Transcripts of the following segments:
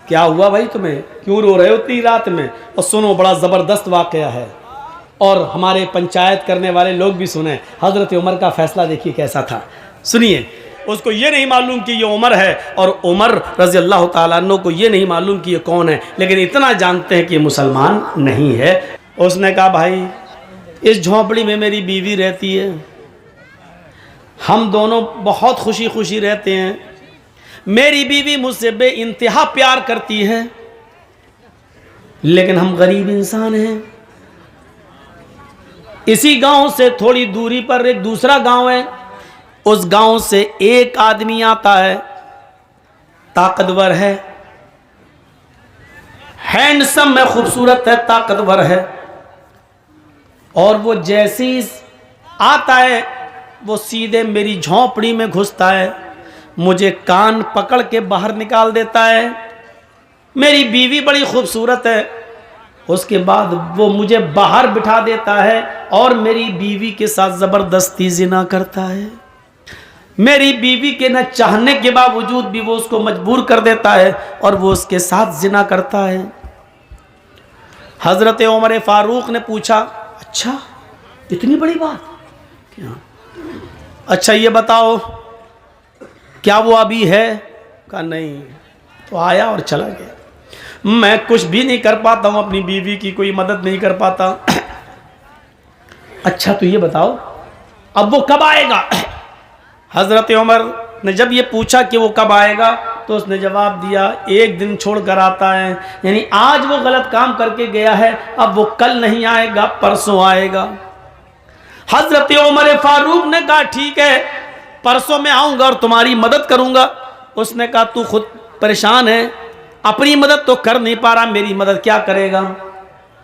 क्या हुआ भाई तुम्हें, क्यों रो रहे हो इतनी रात में? और सुनो, बड़ा ज़बरदस्त वाक़या है और हमारे पंचायत करने वाले लोग भी सुने। हज़रत उमर का फ़ैसला देखिए कैसा था, सुनिए। उसको ये नहीं मालूम कि ये उमर है और उमर रज़ी अल्लाह ताला अन्हु को ये नहीं मालूम कि ये कौन है, लेकिन इतना जानते हैं कि ये मुसलमान नहीं है। उसने कहा भाई इस झोंपड़ी में मेरी बीवी रहती है, हम दोनों बहुत खुशी खुशी रहते हैं, मेरी बीवी मुझसे बेइंतहा प्यार करती है, लेकिन हम गरीब इंसान हैं। इसी गांव से थोड़ी दूरी पर एक दूसरा गांव है, उस गांव से एक आदमी आता है, ताकतवर है, हैंडसम है, खूबसूरत है, ताकतवर है, और वो जैसे ही आता है वो सीधे मेरी झोंपड़ी में घुसता है, मुझे कान पकड़ के बाहर निकाल देता है। मेरी बीवी बड़ी खूबसूरत है, उसके बाद वो मुझे बाहर बिठा देता है और मेरी बीवी के साथ ज़बरदस्ती ज़िना करता है। मेरी बीवी के न चाहने के बावजूद भी वो उसको मजबूर कर देता है और वो उसके साथ ज़िना करता है। हज़रत उमर फारूक ने पूछा, अच्छा इतनी बड़ी बात क्या? अच्छा ये बताओ क्या वो अभी है? कहा नहीं। तो आया और चला गया। मैं कुछ भी नहीं कर पाता हूँ, अपनी बीवी की कोई मदद नहीं कर पाता। अच्छा तो ये बताओ अब वो कब आएगा? हज़रत उमर ने जब ये पूछा कि वो कब आएगा तो उसने जवाब दिया, एक दिन छोड़ कर आता है, यानी आज वो गलत काम करके गया है, अब वो कल नहीं आएगा, परसों आएगा। हज़रत उमर फारूक ने कहा ठीक है, परसों में आऊँगा और तुम्हारी मदद करूँगा। उसने कहा तू खुद परेशान है, अपनी मदद तो कर नहीं पा रहा, मेरी मदद क्या करेगा?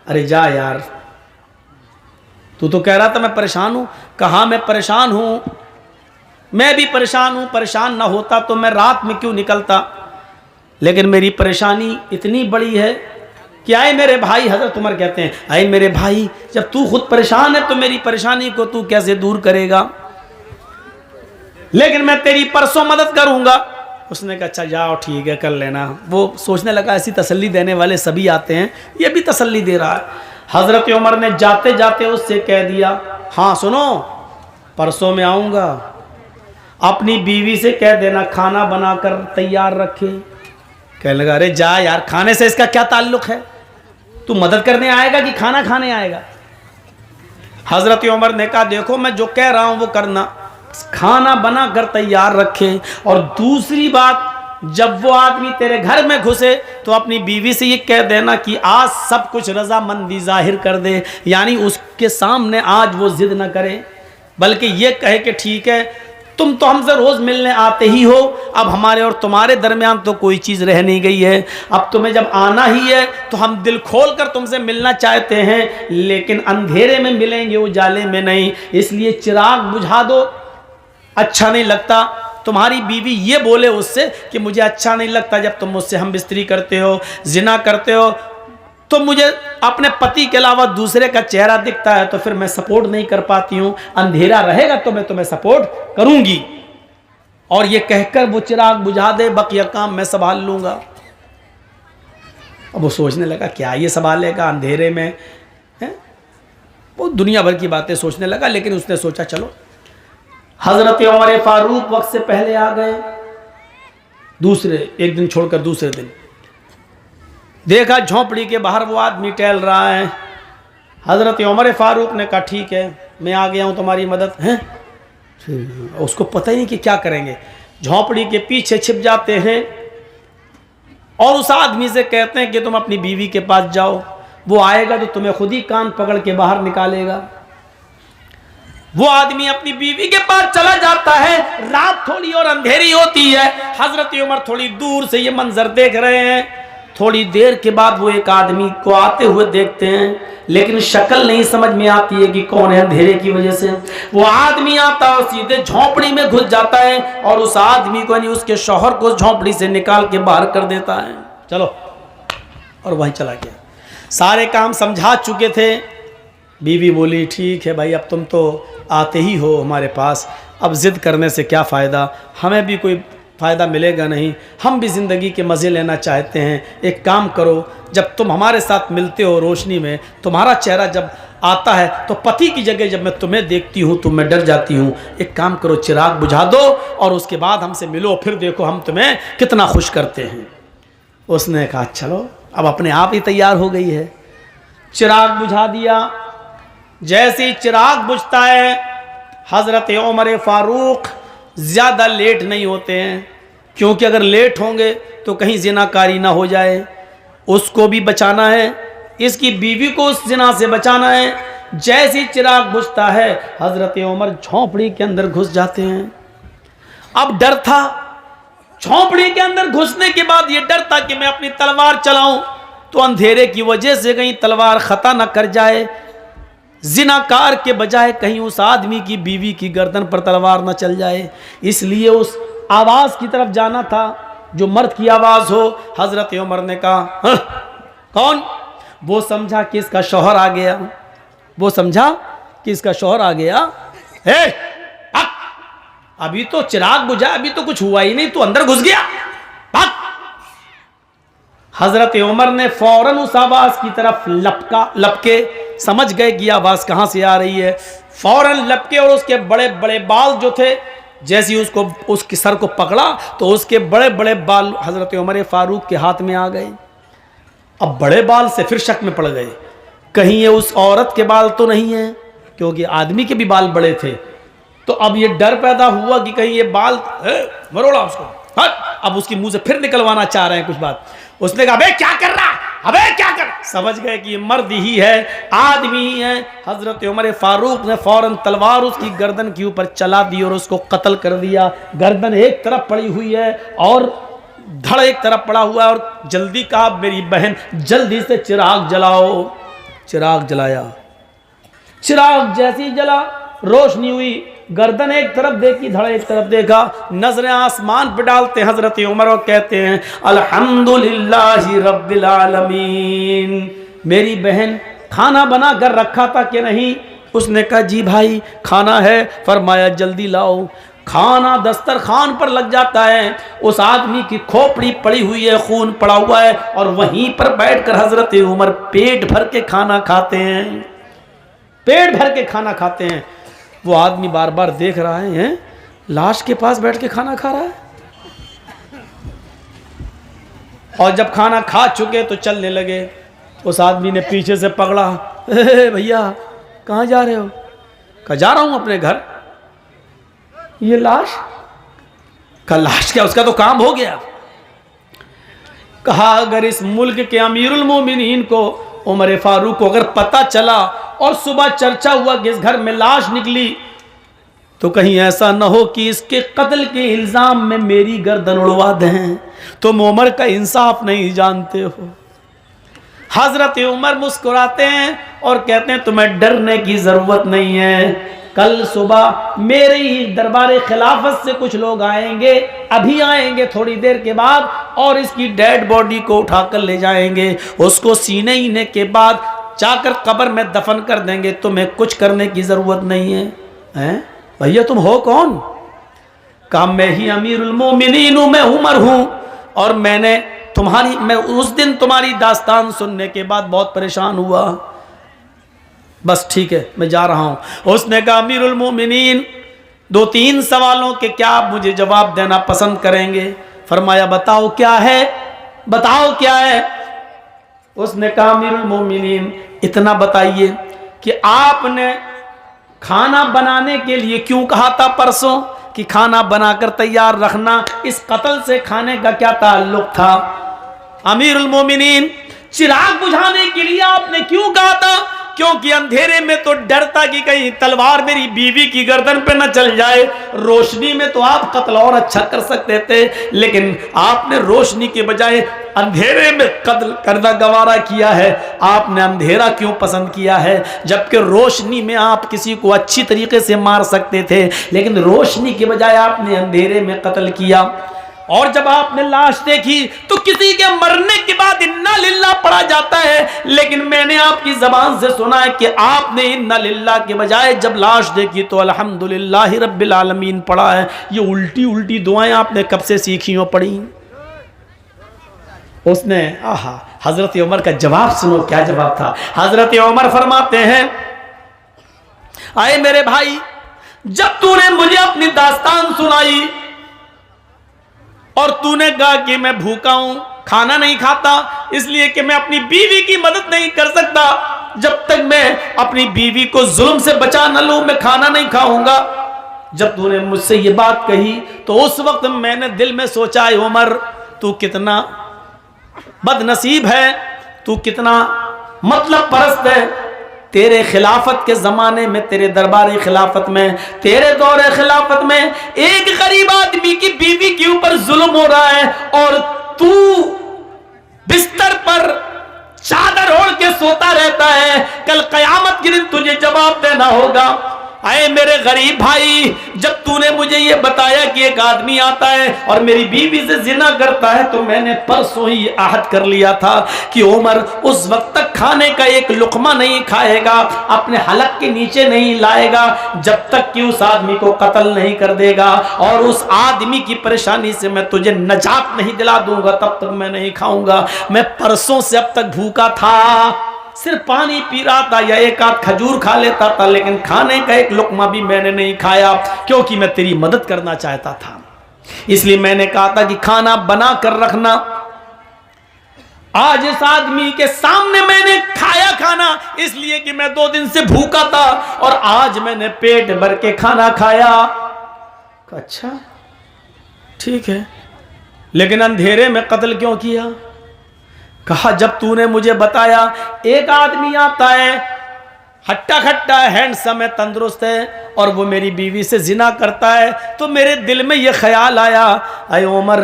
अरे जा यार, तू तो कह रहा था मैं परेशान हूँ। कहाँ मैं परेशान हूँ, मैं भी परेशान हूँ, परेशान ना होता तो मैं रात में क्यों निकलता, लेकिन मेरी परेशानी इतनी बड़ी है कि आए मेरे भाई, हज़रत उमर कहते हैं, आए मेरे भाई, जब तू खुद परेशान है तो मेरी परेशानी को तू कैसे दूर करेगा? लेकिन मैं तेरी परसों मदद करूँगा। उसने कहा अच्छा जाओ ठीक है कर लेना। वो सोचने लगा ऐसी तसल्ली देने वाले सभी आते हैं, ये भी तसल्ली दे रहा है। हज़रत उमर ने जाते जाते उससे कह दिया, हाँ सुनो परसों में आऊँगा, अपनी बीवी से कह देना खाना बनाकर तैयार रखे। कहने लगा अरे जा यार, खाने से इसका क्या ताल्लुक है, तू मदद करने आएगा कि खाना खाने आएगा? हज़रत उमर ने कहा देखो मैं जो कह रहा हूँ वो करना, खाना बना कर तैयार रखे, और दूसरी बात जब वो आदमी तेरे घर में घुसे तो अपनी बीवी से ये कह देना कि आज सब कुछ रजामंदी जाहिर कर दे, यानी उसके सामने आज वो जिद न करे, बल्कि ये कहे कि ठीक है तुम तो हमसे रोज़ मिलने आते ही हो, अब हमारे और तुम्हारे दरमियान तो कोई चीज़ रह नहीं गई है, अब तुम्हें जब आना ही है तो हम दिल खोल कर तुमसे मिलना चाहते हैं, लेकिन अंधेरे में मिलेंगे, उजाले में नहीं, इसलिए चिराग बुझा दो। अच्छा नहीं लगता, तुम्हारी बीवी ये बोले उससे कि मुझे अच्छा नहीं लगता जब तुम मुझसे हम बिस्तरी करते हो, जिना करते हो, तो मुझे अपने पति के अलावा दूसरे का चेहरा दिखता है तो फिर मैं सपोर्ट नहीं कर पाती हूँ, अंधेरा रहेगा तो मैं तुम्हें सपोर्ट करूंगी। और ये कहकर वो चिराग बुझा दे, बकिया काम मैं संभाल लूंगा। अब वो सोचने लगा क्या ये संभालेगा अंधेरे में है? वो दुनिया भर की बातें सोचने लगा, लेकिन उसने सोचा चलो। हज़रत उमर फारूक वक्त से पहले आ गए, दूसरे एक दिन छोड़कर दूसरे दिन देखा झोंपड़ी के बाहर वो आदमी टहल रहा है। हज़रत उमर फारूक ने कहा ठीक है मैं आ गया हूँ तुम्हारी मदद है। उसको पता ही नहीं कि क्या करेंगे, झोंपड़ी के पीछे छिप जाते हैं और उस आदमी से कहते हैं कि तुम अपनी बीवी के पास जाओ, वो आएगा तो तुम्हें खुद ही कान पकड़ के बाहर निकालेगा। वो आदमी अपनी बीवी के पास चला जाता है, रात थोड़ी और अंधेरी होती है, हज़रत उमर थोड़ी दूर से ये मंजर देख रहे हैं। थोड़ी देर के बाद वो एक आदमी को आते हुए देखते हैं, लेकिन शक्ल नहीं समझ में आती है कि कौन है, अंधेरे की वजह से। वो आदमी आता है और सीधे झोंपड़ी में घुस जाता है और उस आदमी को यानी उसके शौहर को झोंपड़ी से निकाल के बाहर कर देता है। चलो, और वहीं चला गया। सारे काम समझा चुके थे। बीवी बोली ठीक है भाई, अब तुम तो आते ही हो हमारे पास, अब जिद करने से क्या फ़ायदा, हमें भी कोई फ़ायदा मिलेगा नहीं। हम भी ज़िंदगी के मज़े लेना चाहते हैं। एक काम करो, जब तुम हमारे साथ मिलते हो रोशनी में, तुम्हारा चेहरा जब आता है तो पति की जगह जब मैं तुम्हें देखती हूँ तो मैं डर जाती हूँ। एक काम करो, चिराग बुझा दो और उसके बाद हमसे मिलो, फिर देखो हम तुम्हें कितना खुश करते हैं। उसने कहा चलो, अब अपने आप ही तैयार हो गई है। चिराग बुझा दिया। जैसे ही चिराग बुझता है, हज़रत उमर फारूक ज़्यादा लेट नहीं होते हैं, क्योंकि अगर लेट होंगे तो कहीं ज़िनाकारी ना हो जाए, उसको भी बचाना है, इसकी बीवी को उस ज़िना से बचाना है। जैसे ही चिराग बुझता है, हज़रत उमर झोंपड़ी के अंदर घुस जाते हैं। अब डर था, झोंपड़ी के अंदर घुसने के बाद ये डर था कि मैं अपनी तलवार चलाऊं तो अंधेरे की वजह से कहीं तलवार खता न कर जाए, जिनाकार के बजाय कहीं उस आदमी की बीवी की गर्दन पर तलवार न चल जाए। इसलिए उस आवाज़ की तरफ जाना था जो मर्द की आवाज़ हो। हज़रत उमर ने कहा कौन? वो समझा कि इसका शौहर आ गया, वो समझा कि इसका शौहर आ गया। हे अभी तो चिराग बुझा, अभी तो कुछ हुआ ही नहीं, तू अंदर घुस गया। हजरत उमर ने फौरन उस आवाज की तरफ लपके, समझ गए कि आवाज कहां से आ रही है। फौरन लपके और उसके बड़े बड़े बाल जो थे, जैसे उसको उसके सर को पकड़ा तो उसके बड़े बड़े बाल हजरत उमर फारूक के हाथ में आ गए। अब बड़े बाल से फिर शक में पड़ गए, कहीं ये उस औरत के बाल तो नहीं है, क्योंकि आदमी के भी बाल बड़े थे। तो अब ये डर पैदा हुआ कि कहीं ये बाल मरोड़ा उसको, अब उसकी मुंह से फिर निकलवाना चाह रहे हैं कुछ बात। उसने कहा अबे क्या कर रहा, अबे क्या कर। समझ गए कि ये मर्द ही है, आदमी ही है। हजरत उमर फारूक ने फौरन तलवार उसकी गर्दन के ऊपर चला दी और उसको कत्ल कर दिया। गर्दन एक तरफ पड़ी हुई है और धड़ एक तरफ पड़ा हुआ है। और जल्दी कहा मेरी बहन जल्दी से चिराग जलाओ। चिराग जलाया, चिराग जैसी जला रोशनी हुई, गर्दन एक तरफ देखी, धड़ एक तरफ देखा, नजरें आसमान पे डालते हजरत उमर और कहते हैं अल्हम्दुलिल्लाहि रब्बिल आलमीन। मेरी बहन खाना बना कर रखा था कि नहीं? उसने कहा जी भाई खाना है। फरमाया जल्दी लाओ। खाना दस्तरखान पर लग जाता है, उस आदमी की खोपड़ी पड़ी हुई है, खून पड़ा हुआ है, और वहीं पर बैठकर हजरत उमर पेट भर के खाना खाते हैं, पेट भर के खाना खाते हैं। वो आदमी बार बार देख रहा है, लाश के पास बैठ के खाना खा रहा है। और जब खाना खा चुके तो चलने लगे। उस आदमी ने पीछे से पकड़ा, भैया कहाँ जा रहे हो? कहा जा रहा हूं अपने घर। ये लाश का लाश क्या, उसका तो काम हो गया। कहा अगर इस मुल्क के अमीरुल मोमिनीन को उमर फारूक को अगर पता चला और सुबह चर्चा हुआ कि इस घर में लाश निकली, तो कहीं ऐसा न हो कि इसके कत्ल के इल्जाम में मेरी गर्दन उड़वा दें। तुम उमर का इंसाफ नहीं जानते हो। हजरत उमर मुस्कुराते हैं और कहते हैं तुम्हें डरने की जरूरत नहीं है। कल सुबह मेरे ही दरबार खिलाफत से कुछ लोग आएंगे, अभी आएंगे थोड़ी देर के बाद, और इसकी डेड बॉडी को उठाकर ले जाएंगे। उसको सीने हीने के बाद जाकर कब्र में दफन कर देंगे। तुम्हें कुछ करने की जरूरत नहीं है। हैं भैया तुम हो कौन? कहा मैं ही अमीरुल मोमिनीन हूं, मैं उमर हूं, और मैं उस दिन तुम्हारी दास्तान सुनने के बाद बहुत परेशान हुआ। बस ठीक है मैं जा रहा हूं। उसने कहा अमीरुल मोमिनीन 2-3 सवालों के क्या आप मुझे जवाब देना पसंद करेंगे? फरमाया बताओ क्या है, बताओ क्या है। उसने कहा अमीरुल मोमिनीन इतना बताइए कि आपने खाना बनाने के लिए क्यों कहा था परसों कि खाना बनाकर तैयार रखना, इस कत्ल से खाने का क्या ताल्लुक था? अमीरुल मोमिनीन चिराग बुझाने के लिए आपने क्यों कहा था? क्योंकि अंधेरे में तो डरता कि कहीं तलवार मेरी बीवी की गर्दन पे न चल जाए। रोशनी में तो आप कत्ल और अच्छा कर सकते थे, लेकिन आपने रोशनी के बजाय अंधेरे में कत्ल करना गवारा किया है। आपने अंधेरा क्यों पसंद किया है, जबकि रोशनी में आप किसी को अच्छी तरीके से मार सकते थे, लेकिन रोशनी के बजाय आपने अंधेरे में कत्ल किया। और जब आपने लाश देखी तो किसी के मरने के बाद इन्ना लिल्लाह पढ़ा जाता है, लेकिन मैंने आपकी जबान से सुना है कि आपने इन्ना लिल्लाह के बजाय जब लाश देखी तो अल्हम्दुलिल्लाहि रब्बिल आलमीन पढ़ा है। ये उल्टी उल्टी दुआएं आपने कब से सीखी हो, पढ़ी? उसने आहा, हजरत उमर का जवाब सुनो, क्या जवाब था। हजरत उमर फरमाते हैं, आए मेरे भाई, जब तूने मुझे अपनी दास्तान सुनाई और तूने कहा कि मैं भूखा हूं, खाना नहीं खाता, इसलिए कि मैं अपनी बीवी की मदद नहीं कर सकता, जब तक मैं अपनी बीवी को जुल्म से बचा न लूं मैं खाना नहीं खाऊंगा। जब तूने मुझसे ये बात कही तो उस वक्त मैंने दिल में सोचा, उमर तू कितना बदनसीब है, तू कितना मतलब परस्त है। तेरे खिलाफत के ज़माने में, तेरे दरबारी खिलाफत में, तेरे दौरे खिलाफत में एक गरीब आदमी की बीवी के ऊपर जुल्म हो रहा है और तू बिस्तर पर चादर ओढ़ के सोता रहता है। कल कयामत के दिन तुझे जवाब देना होगा। आए मेरे गरीब भाई, जब तूने मुझे ये बताया कि एक आदमी आता है और मेरी बीवी से जिना करता है, तो मैंने परसों ही आहद कर लिया था कि उमर उस वक्त तक खाने का एक लुकमा नहीं खाएगा, अपने हलक के नीचे नहीं लाएगा, जब तक कि उस आदमी को कत्ल नहीं कर देगा, और उस आदमी की परेशानी से मैं तुझे नजात नहीं दिला दूंगा, तब तक मैं नहीं खाऊंगा। मैं परसों से अब तक भूखा था, सिर्फ पानी पी रहा था या एक आध खजूर खा लेता था, लेकिन खाने का एक लुकमा भी मैंने नहीं खाया, क्योंकि मैं तेरी मदद करना चाहता था। इसलिए मैंने कहा था कि खाना बना कर रखना। आज इस आदमी के सामने मैंने खाया खाना, इसलिए कि मैं 2 दिन से भूखा था और आज मैंने पेट भर के खाना खाया। अच्छा ठीक है, लेकिन अंधेरे में कत्ल क्यों किया? कहा जब तूने मुझे बताया एक आदमी आता है, हट्टा खट्टा है, हैंडसम है, तंदुरुस्त है, और वो मेरी बीवी से जिना करता है, तो मेरे दिल में ये ख्याल आया, अरे उमर,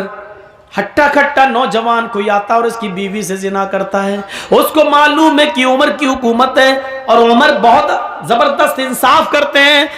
हट्टा खट्टा नौजवान कोई आता और उसकी बीवी से जिना करता है, उसको मालूम है कि उमर की हुकूमत है और उमर बहुत जबरदस्त इंसाफ करते हैं,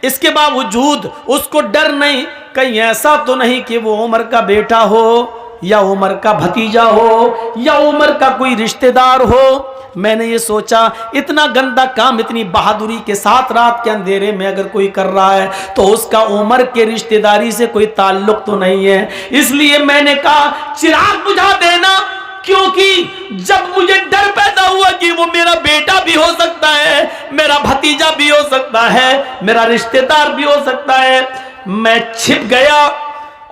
इसके बावजूद उसको डर नहीं, कहीं ऐसा तो नहीं कि वो उमर का बेटा हो या उमर का भतीजा हो या उमर का कोई रिश्तेदार हो। मैंने ये सोचा इतना गंदा काम इतनी बहादुरी के साथ रात के अंधेरे में अगर कोई कर रहा है तो उसका उमर के रिश्तेदारी से कोई ताल्लुक तो नहीं है। इसलिए मैंने कहा चिराग बुझा देना, क्योंकि जब मुझे डर पैदा हुआ कि वो मेरा बेटा भी हो सकता है, मेरा भतीजा भी हो सकता है, मेरा रिश्तेदार भी हो सकता है, मैं छिप गया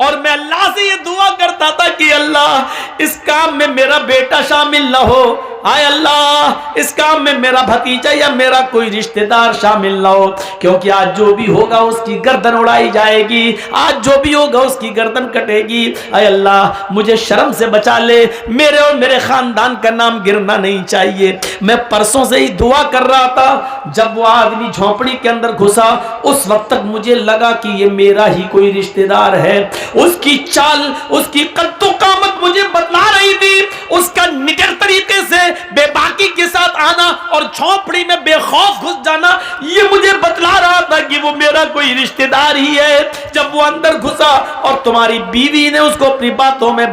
और मैं अल्लाह से ये दुआ करता था कि अल्लाह इस काम में मेरा बेटा शामिल ना हो, आए अल्लाह इस काम में मेरा भतीजा या मेरा कोई रिश्तेदार शामिल ना हो, क्योंकि आज जो भी होगा उसकी गर्दन उड़ाई जाएगी, आज जो भी होगा उसकी गर्दन कटेगी। आए अल्लाह मुझे शर्म से बचा ले, मेरे और मेरे खानदान का नाम गिरना नहीं चाहिए। मैं परसों से ही दुआ कर रहा था, जब वो आदमी झोंपड़ी के अंदर घुसा उस वक्त तक मुझे लगा कि ये मेरा ही कोई रिश्तेदार है। उसकी चाल, उसकी कद्दो कामत मुझे बतला रही थी, उसका निडर तरीके से बेबाकी के साथ आना और झोंपड़ी में बेखौफ घुस जाना, ये मुझे बतला रहा था कि वो मेरा कोई रिश्तेदार ही है। जब वो अंदर घुसा और तुम्हारी बीवी ने उसको अपनी बातों में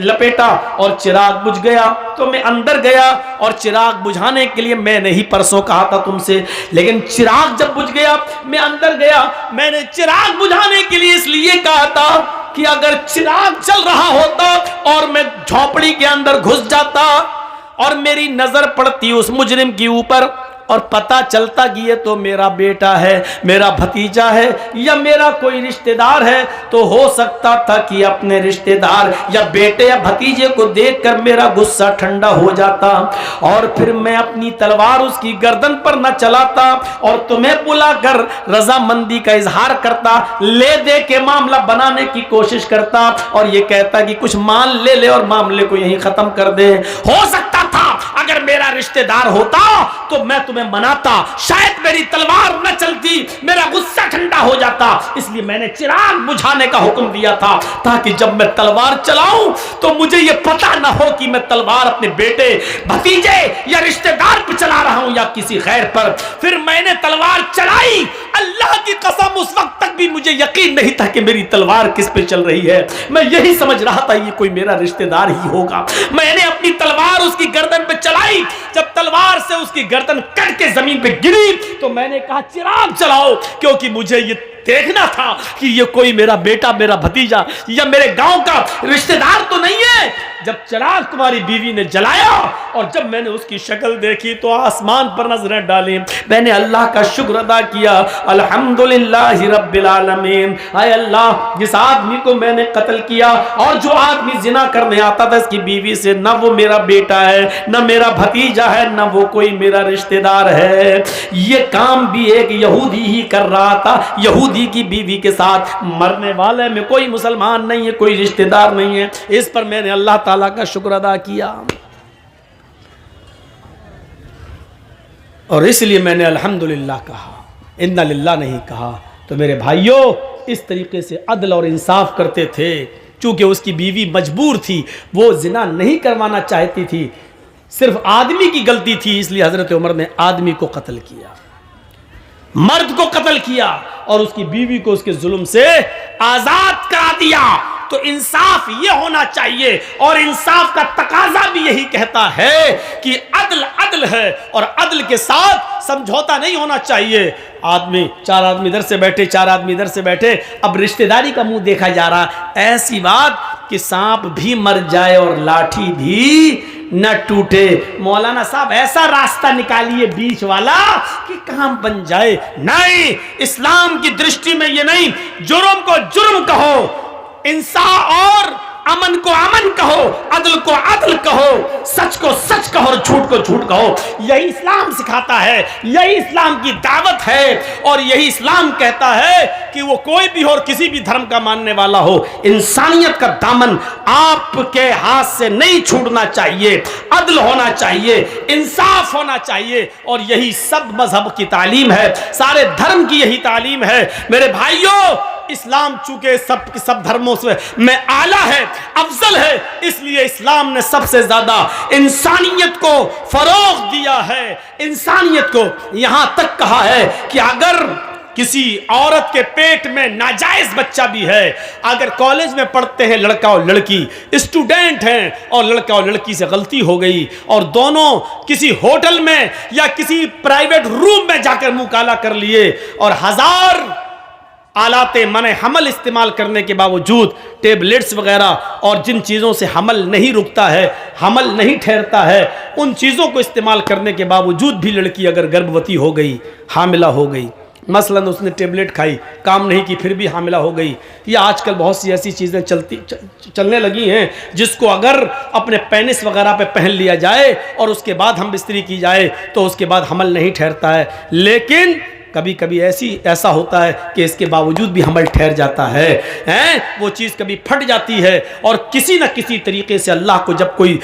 लपेटा और चिराग बुझ गया, तो मैं अंदर गया और चिराग बुझाने के लिए मैंने ही परसों कहा था तुमसे, लेकिन चिराग जब बुझ गया मैं अंदर गया। मैंने चिराग बुझाने के लिए इसलिए कहा था कि अगर चिराग चल रहा होता और मैं झोंपड़ी के अंदर घुस जाता और मेरी नजर पड़ती उस मुजरिम के ऊपर और पता चलता कि ये तो मेरा बेटा है, मेरा भतीजा है या मेरा कोई रिश्तेदार है, तो हो सकता था कि अपने रिश्तेदार या बेटे या भतीजे को देखकर मेरा गुस्सा ठंडा हो जाता और फिर मैं अपनी तलवार उसकी गर्दन पर न चलाता और तुम्हें बुलाकर रजामंदी का इजहार करता, ले दे के मामला बनाने की कोशिश करता और ये कहता कि कुछ मान ले ले और मामले को यहीं खत्म कर दे। हो सकता था अगर मेरा रिश्तेदार होता तो मैं तुम्हें मनाता, शायद मेरी तलवार न चलती, मेरा गुस्सा ठंडा हो जाता। इसलिए मैंने चिराग बुझाने का हुक्म दिया था ताकि जब मैं तलवार चलाऊं तो मुझे यह पता ना हो कि मैं तलवार अपने बेटे, भतीजे या रिश्तेदार पर चला रहा हूं या किसी गैर पर। फिर मैंने तलवार चलाई, अल्लाह की कसम उस वक्त तक भी मुझे यकीन नहीं था कि मेरी तलवार किस पे चल रही है। मैं यही समझ रहा था ये कोई मेरा रिश्तेदार ही होगा। मैंने अपनी तलवार उसकी गर्दन पे चलाई। जब तलवार से उसकी गर्दन कट के जमीन पे गिरी तो मैंने कहा चिराग जलाओ, क्योंकि मुझे ये देखना था कि ये कोई मेरा बेटा, मेरा भतीजा या मेरे गांव का रिश्तेदार तो नहीं है। जब चिराग तुम्हारी बीवी ने जलाया और जब मैंने उसकी शक्ल देखी तो आसमान पर नजरें डाली। मैंने अल्लाह का शुक्र अदा किया, अल्हम्दुलिल्लाह रब्बिल आलमीन। हाय अल्लाह, जिस आदमी को मैंने कत्ल किया और जो आदमी जिना करने आता था इसकी बीवी से, न वो मेरा बेटा है, न मेरा भतीजा है, न वो कोई मेरा रिश्तेदार है। ये काम भी एक यहूदी ही कर रहा था, यहूदी की बीवी के साथ। मरने वाले में कोई मुसलमान नहीं है, कोई रिश्तेदार नहीं है। इस पर मैंने अल्लाह ताला का शुक्र अदा किया और इसलिए मैंने अल्हम्दुलिल्लाह कहा, इन्ना लिल्लाह नहीं कहा। तो मेरे भाइयों, इस तरीके से अदल और इंसाफ करते थे। चूंकि उसकी बीवी मजबूर थी, वो जिना नहीं करवाना चाहती थी, सिर्फ आदमी की गलती थी, इसलिए हजरत उमर ने आदमी को कत्ल किया, मर्द को कत्ल किया और उसकी बीवी को उसके जुल्म से आजाद करा दिया। तो इंसाफ ये होना चाहिए और इंसाफ का तकाजा भी यही कहता है कि अदल अदल है और अदल के साथ समझौता नहीं होना चाहिए। आदमी, चार आदमी इधर से बैठे, चार आदमी इधर से बैठे, अब रिश्तेदारी का मुंह देखा जा रहा। ऐसी बात कि सांप भी मर जाए और लाठी भी न टूटे। मौलाना साहब ऐसा रास्ता निकालिए बीच वाला कि काम बन जाए। नहीं, इस्लाम की दृष्टि में ये नहीं, जुर्म को जुर्म कहो, इंसाफ और अमन को अमन कहो, अदल को अदल कहो, सच को सच कहो और झूठ को झूठ कहो। यही इस्लाम सिखाता है, यही इस्लाम की दावत है और यही इस्लाम कहता है कि वो कोई भी हो, किसी भी धर्म का मानने वाला हो, इंसानियत का दामन आपके हाथ से नहीं छूटना चाहिए। अदल होना चाहिए, इंसाफ होना चाहिए और यही सब मजहब की तालीम है, सारे धर्म की यही तालीम है। मेरे भाइयों, इस्लाम चूंकि सब धर्मों से में आला है, अफजल है, इसलिए इस्लाम ने सबसे ज्यादा इंसानियत को फरोग दिया है। इंसानियत को यहां तक कहा है कि अगर किसी औरत के पेट में नाजायज बच्चा भी है, अगर कॉलेज में पढ़ते हैं लड़का और लड़की, स्टूडेंट हैं और लड़का और लड़की से गलती हो गई और दोनों किसी होटल में या किसी प्राइवेट रूम में जाकर मुंह काला कर लिए और हजार आलाते मने हमल इस्तेमाल करने के बावजूद, टेबलेट्स वगैरह और जिन चीज़ों से हमल नहीं रुकता है, हमल नहीं ठहरता है, उन चीज़ों को इस्तेमाल करने के बावजूद भी लड़की अगर गर्भवती हो गई, हामिला हो गई, मसलन उसने टेबलेट खाई, काम नहीं की, फिर भी हामिला हो गई, या आजकल बहुत सी ऐसी चीज़ें चलने लगी हैं जिसको अगर अपने पेनिस वगैरह पे पहन लिया जाए और उसके बाद हम बिस्तरी की जाए तो उसके बाद हमल नहीं ठहरता है। लेकिन कभी कभी ऐसा होता है कि इसके बावजूद भी हमल ठहर जाता है, वो चीज़ कभी फट जाती है और किसी न किसी तरीके से अल्लाह को जब कोई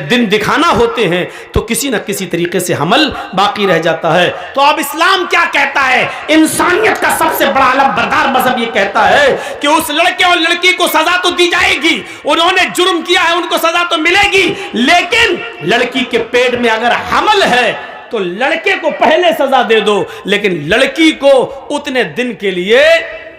दिन दिखाना होते हैं तो किसी न किसी तरीके से हमल बाकी रह जाता है। तो अब इस्लाम क्या कहता है? इंसानियत का सबसे बड़ा अलमबरदार मजहब ये कहता है कि उस लड़के और लड़की को सजा तो दी जाएगी, उन्होंने जुर्म किया है उनको सजा तो मिलेगी, लेकिन लड़की के पेट में अगर हमल है तो लड़के को पहले सजा दे दो, लेकिन लड़की को उतने दिन के लिए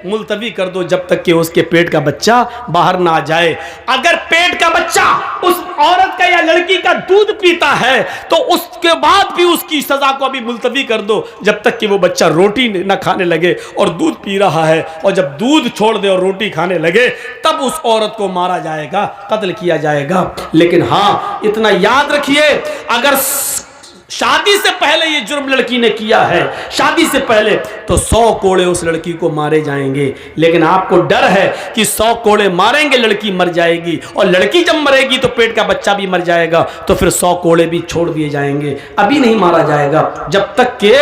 मुलतवी कर दो जब तक कि उसके पेट का बच्चा बाहर ना आ जाए। अगर पेट का बच्चा उस औरत का या लड़की का दूध पीता है तो उसके बाद भी उसकी सजा को अभी मुलतवी कर दो जब तक कि वो बच्चा रोटी न खाने लगे और दूध पी रहा है, और जब दूध छोड़ दे और रोटी खाने लगे तब उस औरत को मारा जाएगा, कत्ल किया जाएगा। लेकिन हाँ, इतना याद रखिए, अगर शादी से पहले ये जुर्म लड़की ने किया है, शादी से पहले, तो 100 कोड़े उस लड़की को मारे जाएंगे। लेकिन आपको डर है कि 100 कोड़े मारेंगे लड़की मर जाएगी, और लड़की जब मरेगी तो पेट का बच्चा भी मर जाएगा, तो फिर 100 कोड़े भी छोड़ दिए जाएंगे, अभी नहीं मारा जाएगा जब तक कि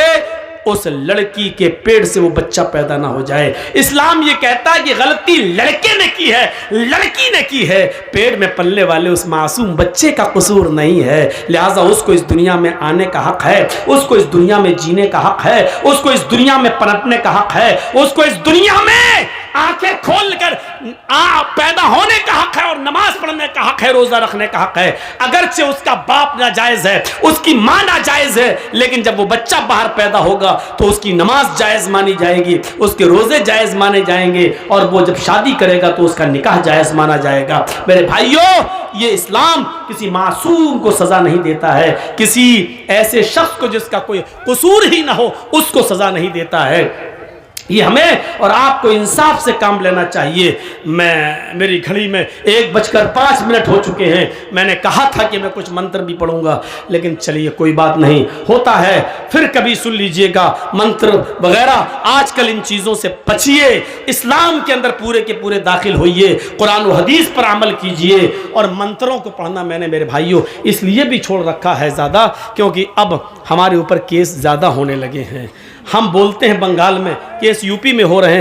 उस लड़की के पेट से वो बच्चा पैदा ना हो जाए। इस्लाम ये कहता है कि गलती लड़के ने की है, लड़की ने की है, पेट में पलने वाले उस मासूम बच्चे का कसूर नहीं है, लिहाजा उसको इस दुनिया में आने का हक है, उसको इस दुनिया में जीने का हक है, उसको इस दुनिया में पनपने का हक है, उसको इस दुनिया में आंखें खोलकर पैदा होने का हक है और नमाज पढ़ने का हक है, रोजा रखने का हक है। अगरचे उसका बाप नाजायज है, उसकी मां नाजायज है, लेकिन जब वो बच्चा बाहर पैदा होगा तो उसकी नमाज जायज मानी जाएगी, उसके रोजे जायज माने जाएंगे, और वो जब शादी करेगा तो उसका निकाह जायज माना जाएगा। मेरे भाइयों, ये इस्लाम किसी मासूम को सजा नहीं देता है, किसी ऐसे शख्स को जिसका कोई कसूर ही ना हो उसको सजा नहीं देता है। ये हमें और आपको इंसाफ से काम लेना चाहिए। मेरी घड़ी में 1:05 हो चुके हैं। मैंने कहा था कि मैं कुछ मंत्र भी पढ़ूंगा, लेकिन चलिए कोई बात नहीं, होता है, फिर कभी सुन लीजिएगा। मंत्र वगैरह आजकल इन चीज़ों से बचिए, इस्लाम के अंदर पूरे के पूरे दाखिल होइए, कुरान और हदीस पर अमल कीजिए। और मंत्रों को पढ़ना मैंने मेरे भाइयों इसलिए भी छोड़ रखा है ज़्यादा, क्योंकि अब हमारे ऊपर केस ज़्यादा होने लगे हैं। हम बोलते हैं बंगाल में, केस यूपी में हो रहे हैं।